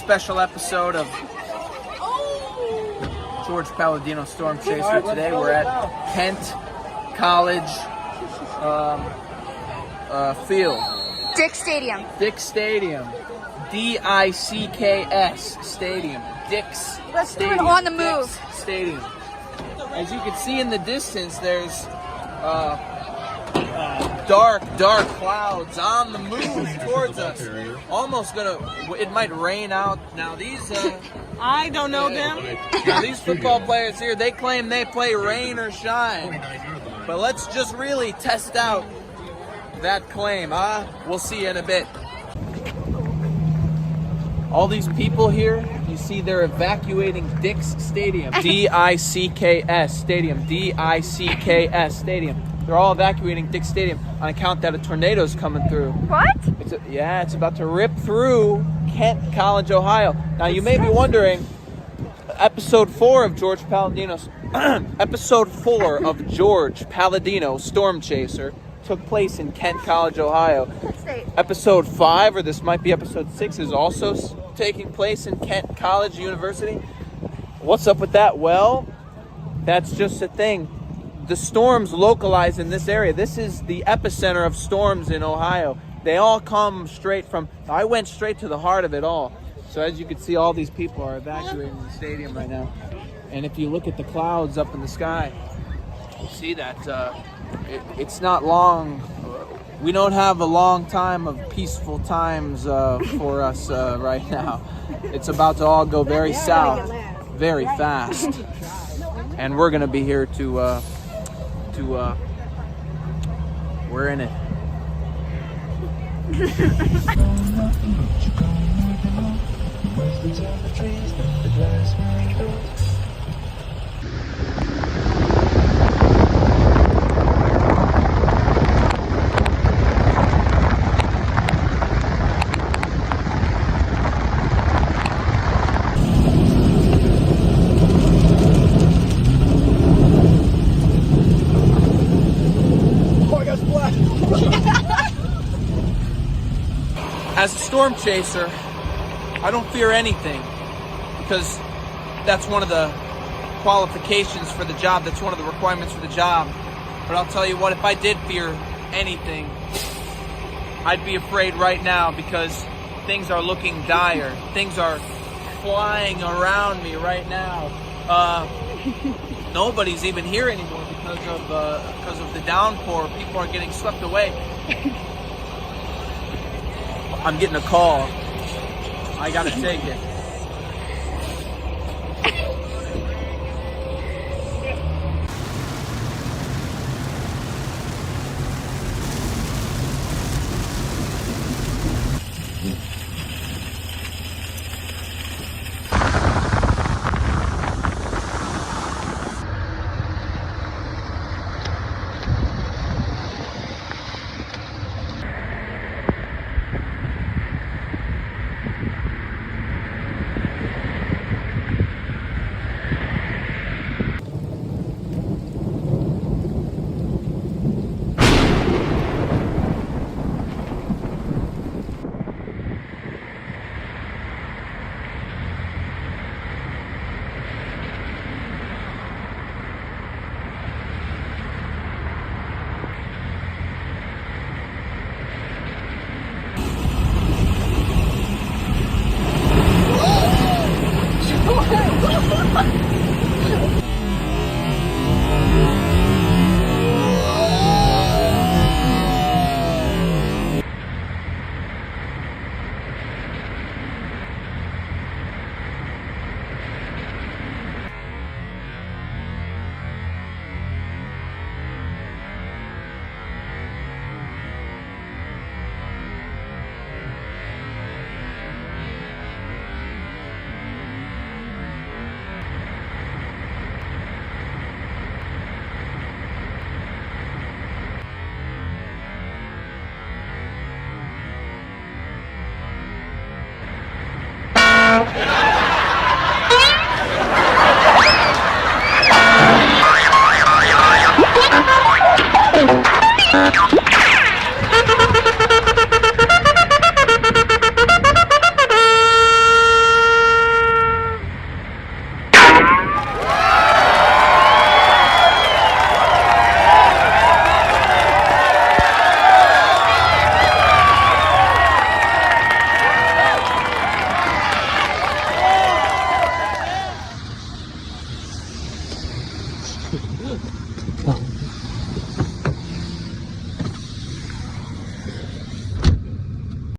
special episode of George Palladino Storm Chaser. Today we're at Kent College Field. Dick Stadium. Dick Stadium. D-I-C-K-S Stadium. Dick's Let's Stadium. do it on the move. Dick's Stadium. As you can see in the distance, there's dark clouds on the move towards us. Almost it might rain out. Now these I don't know them. Now these football players here, they claim they play rain or shine. But let's just really test out that claim, huh? We'll see you in a bit. All these people here, you see they're evacuating Dick's Stadium. D-I-C-K-S Stadium. D-I-C-K-S Stadium. They're all evacuating Dick's Stadium on account that a tornado's coming through. What? It's about to rip through Kent College, Ohio. Now you may be wondering, episode 4 of George Palladino's episode 4 of George Palladino Storm Chaser took place in Kent College, Ohio. Episode 5, or this might be episode 6, is also taking place in Kent College University. What's up with that? Well, that's just a thing. The storms localize in this area. This is the epicenter of storms in Ohio. They all come straight from, I went straight to the heart of it all. So as you can see, all these people are evacuating the stadium right now. And if you look at the clouds up in the sky, you see that it's not long. We don't have a long time of peaceful times for us right now. It's about to all go very south, very fast. And we're gonna be here to we're in it. As a storm chaser, I don't fear anything because that's one of the qualifications for the job. That's one of the requirements for the job. But I'll tell you what, if I did fear anything, I'd be afraid right now because things are looking dire. Things are flying around me right now. Nobody's even here anymore because of the downpour. People are getting swept away. I'm getting a call. I gotta take it. Oh.